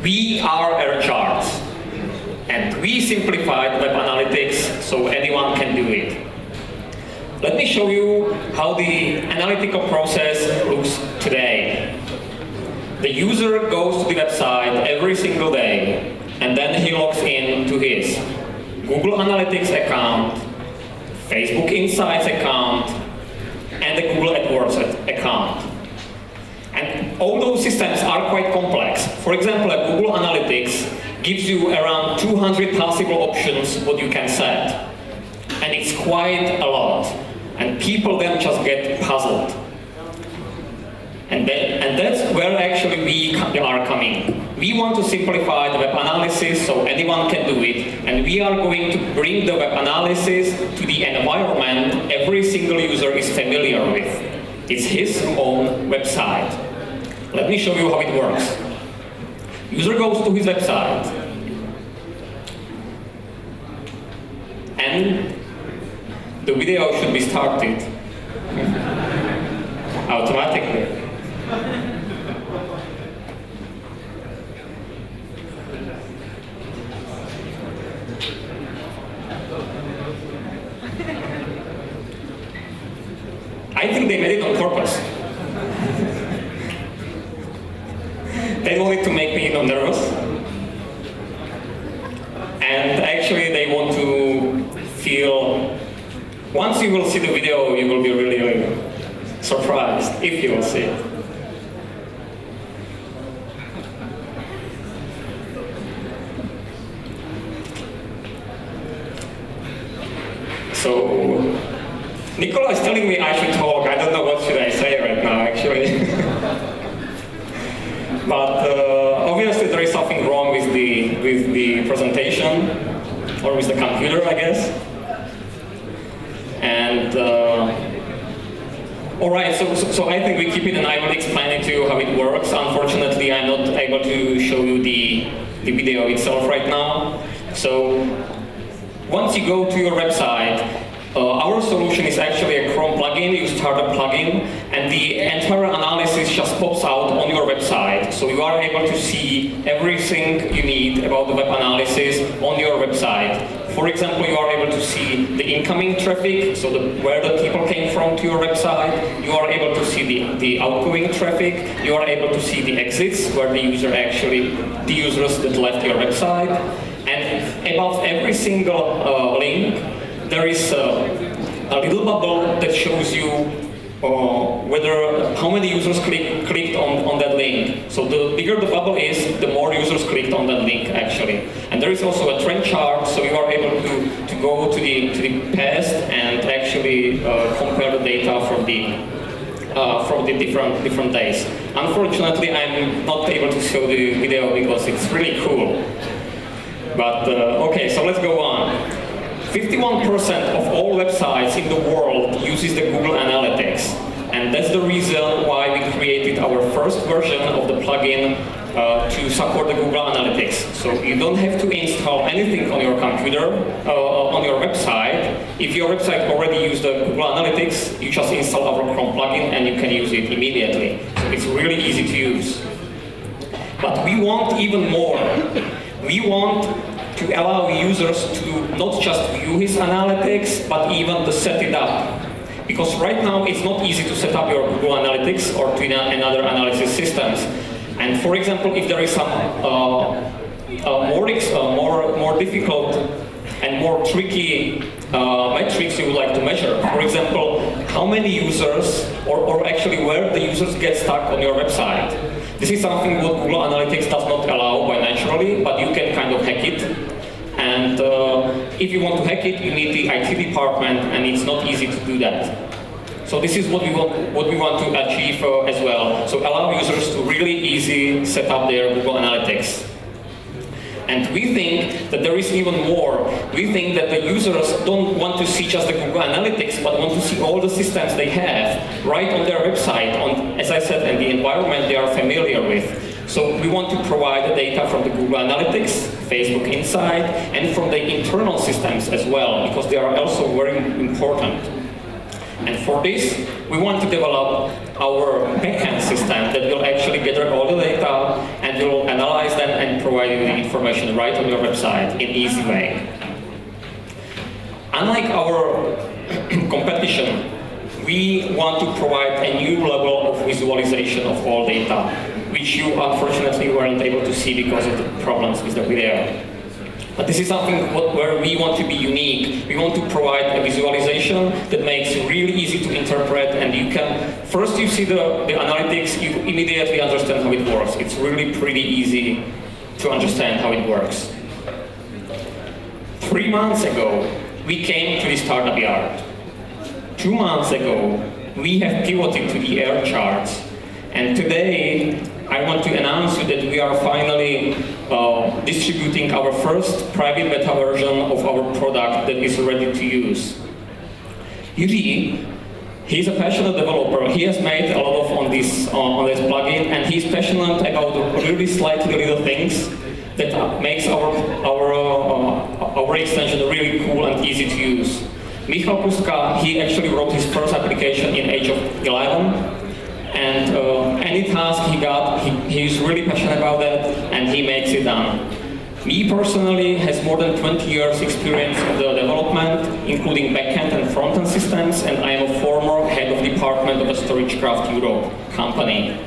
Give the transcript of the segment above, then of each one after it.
We are AirCharts, and we simplified web analytics so anyone can do it. Let me show you how the analytical process looks today. The user goes to the website every single day, and then he logs in to his Google Analytics account, Facebook Insights account, and the Google AdWords account. And all those systems are quite complex. For example, Google Analytics gives you around 200 possible options what you can set. And it's quite a lot. And people then just get puzzled. And that's where actually we are coming. We want to simplify the web analysis so anyone can do it. And we are going to bring the web analysis to the environment every single user is familiar with. It's his own website. Let me show you how it works. User goes to his website, and the video should be started automatically. I think they made it on purpose. They wanted to make me nervous. And actually they want to feel, once you will see the video, you will be really surprised if you will see it. So, Nicola is telling me I should talk. I don't know what should I say right now, actually. But obviously there is something wrong with the presentation, or with the computer, I guess. And all right, so I think we keep it, and I will explain it to you how it works. Unfortunately, I'm not able to show you the video itself right now. So once you go to your website, our solution is actually a Chrome plugin. You start a plugin, and the entire analysis just pops out on your website. So you are able to see everything you need about the web analysis on your website. For example, you are able to see the incoming traffic, so where the people came from to your website. You are able to see the outgoing traffic. You are able to see the exits, where the users that left your website. And above every single link, there is a little bubble that shows you how many users clicked on that link. So the bigger the bubble is, the more users clicked on that link, actually. And there is also a trend chart, so you are able to go to the past and actually compare the data from the different days. Unfortunately, I'm not able to show the video because it's really cool. But okay, so let's go on. 51% of all websites in the world uses the Google Analytics, and that's the reason why we created our first version of the plugin to support the Google Analytics. So you don't have to install anything on your computer, on your website. If your website already uses the Google Analytics, you just install our Chrome plugin and you can use it immediately. So it's really easy to use. But we want even more. We want to allow users to not just view his analytics, but even to set it up. Because right now it's not easy to set up your Google Analytics or to another analysis systems. And for example, if there is some more difficult and more tricky metrics you would like to measure, for example, how many users, or actually where the users get stuck on your website. This is something what Google Analytics does not allow by naturally, but you can kind of hack it. And if you want to hack it, you need the IT department, and it's not easy to do that. So this is what we want to achieve as well. So allow users to really easy set up their Google Analytics. And we think that there is even more. We think that the users don't want to see just the Google Analytics, but want to see all the systems they have right on their website, as I said, in the environment they are familiar with. So we want to provide the data from the Google Analytics, Facebook Insight, and from the internal systems as well, because they are also very important. And for this, we want to develop our backend system that will actually gather all the data and will analyze them and provide you the information right on your website in an easy way. Unlike our competition, we want to provide a new level of visualization of all data, which you unfortunately weren't able to see because of the problems with the video. But this is something where we want to be unique. We want to provide a visualization that makes it really easy to interpret, and you can, first you see the analytics, you immediately understand how it works. It's really pretty easy to understand how it works. 3 months ago, we came to the StartupYard. 2 months ago, we have pivoted to the air charts. And today, I want to announce you that we are finally distributing our first private beta version of our product that is ready to use. Yuri, he's a passionate developer. He has made a lot of on this plugin, and he's passionate about really slightly little things that makes our extension really cool and easy to use. Michal Puska, he actually wrote his first application in age of 11. And any task he got, he's really passionate about that, and he makes it done. Me personally has more than 20 years experience in the development, including backend and frontend systems, and I am a former head of department of a StorageCraft Europe company.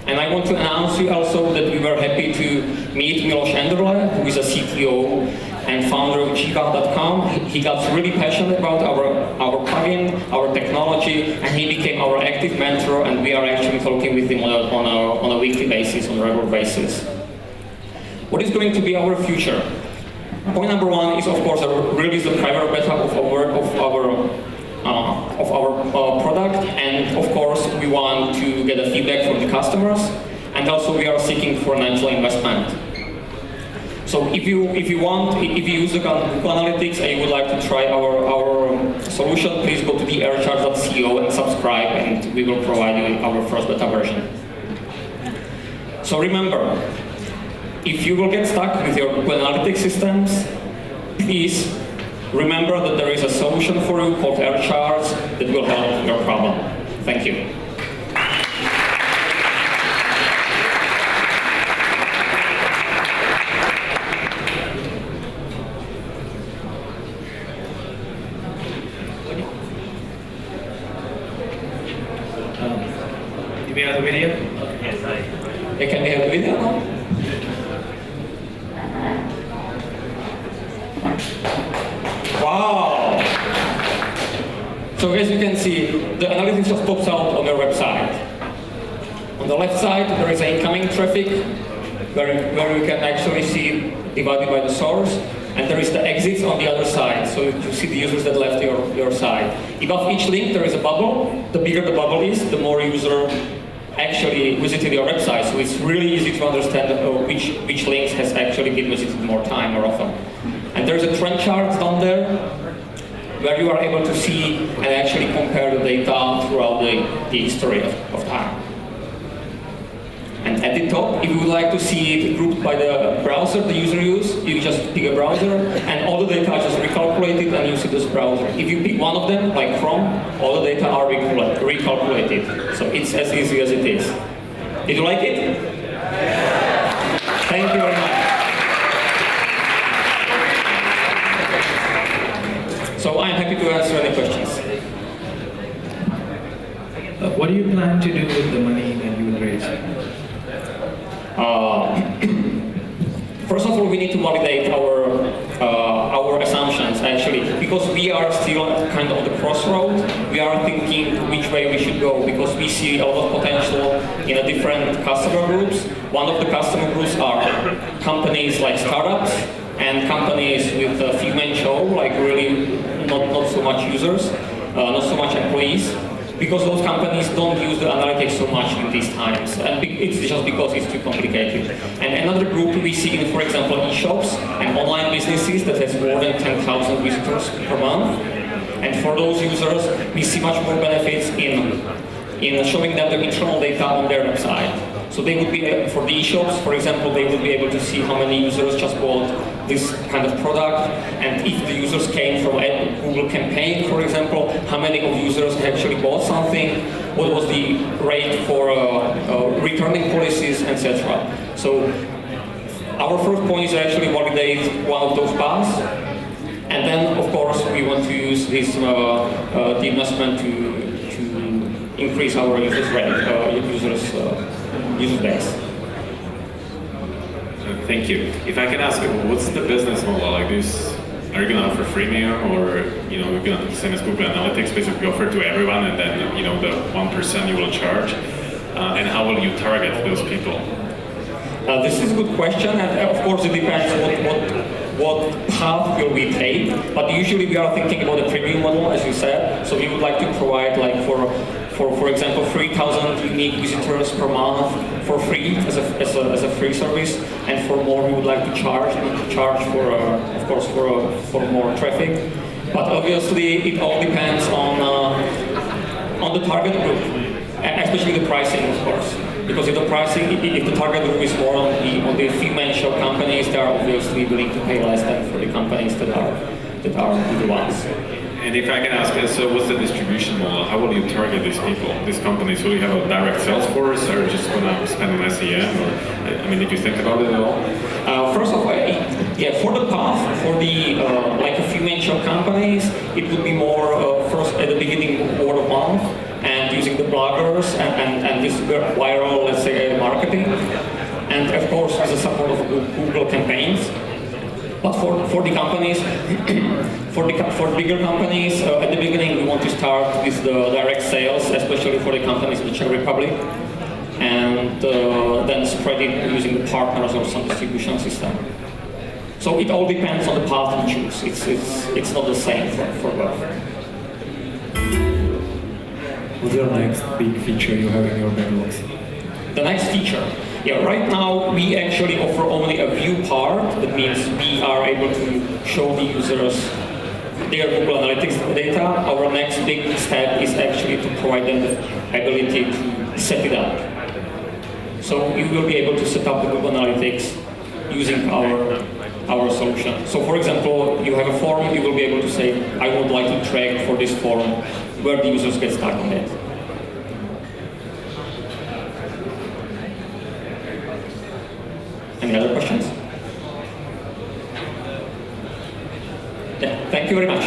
And I want to announce you also that we were happy to meet Miloš Enderle, who is a CTO and founder of Jiva.com. He got really passionate about our plugin, our technology, and he became our active mentor, and we are actually talking with him on a weekly basis, on a regular basis. What is going to be our future? Point number one is, of course, release the private beta of our product, and of course we want to get a feedback from the customers, and also we are seeking for an angel investment. So if you use the Google Analytics and you would like to try our solution, please go to the aircharts.co and subscribe, and we will provide you our first beta version. So remember, if you will get stuck with your Google Analytics systems, please remember that there is a solution for you called AirCharts that will help your problem. Thank you. Do we have the video? Yes, can we have the video now? Wow! So as you can see, the analytics just pops out on your website. On the left side, there is incoming traffic, where you can actually see divided by the source, and there is the exits on the other side, so you see the users that left your site. Above each link, there is a bubble. The bigger the bubble is, the more user actually visited your website, so it's really easy to understand which links has actually been visited more time or often. And there's a trend chart down there where you are able to see and actually compare the data throughout the history of time. And at the top, if you would like to see it grouped by the browser the user used, you just pick a browser, and all the data is just recalculated and you see this browser. If you pick one of them, like Chrome, all the data are recalculated. So it's as easy as it is. Did you like it? Thank you very much. So I'm happy to answer any questions. What do you plan to do with the money that you will raise? First of all, we need to validate our assumptions, actually, because we are still kind of at the crossroad. We are thinking which way we should go, because we see a lot of potential in a different customer groups. One of the customer groups are companies like startups and companies with a few-man show, like really not so much users, not so much employees, because those companies don't use the analytics so much in these times, and it's just because it's too complicated. And another group we see in, for example, e-shops and online businesses that has more than 10,000 visitors per month. And for those users, we see much more benefits in showing them the internal data on their website. So they would be, for the e-shops, for example, they would be able to see how many users just bought this kind of product, and if the users came from a Google campaign, for example, how many of users actually bought something, what was the rate for returning policies, etc. So our first point is actually validate one of those paths, and then of course we want to use this the investment to increase our users base. Thank you. If I can ask, what's the business model like this? Are you going to offer freemium, or you're going to, same as Google Analytics, basically offer to everyone, and then the 1% you will charge? And how will you target those people? This is a good question, and of course it depends what path will we take. But usually we are thinking about a premium model, as you said. So we would like to provide, like for example, 3,000 unique visitors per month for free as a free service, and for more we would like to charge for of course for more traffic. But obviously it all depends on the target group, especially the pricing, of course. Because if the target group is more on the female companies, they are obviously willing to pay less than for the companies that are the ones. And if I can ask, so what's the distribution model? How will you target these people, these companies? Will you have a direct sales force, or just going to spend on SEM? Or, did you think about it at all? First of all, for the path, for the like a few mentioned companies, it would be more first at the beginning word of mouth and using the bloggers and this viral, let's say, marketing, and of course with the support of Google campaigns. But for the companies, for bigger companies, at the beginning we want to start with the direct sales, especially for the companies in the Czech Republic, and then spread it using the partners or some distribution system. So it all depends on the path we choose. It's not the same for both. What's your next big feature you have in your backlog? The next feature. Yeah, right now we actually offer only a view part. That means we are able to show the users their Google Analytics data. Our next big step is actually to provide them the ability to set it up. So you will be able to set up the Google Analytics using our solution. So for example, you have a form, you will be able to say, I would like to track for this form where the users get stuck on it. Any other questions? Yeah, thank you very much.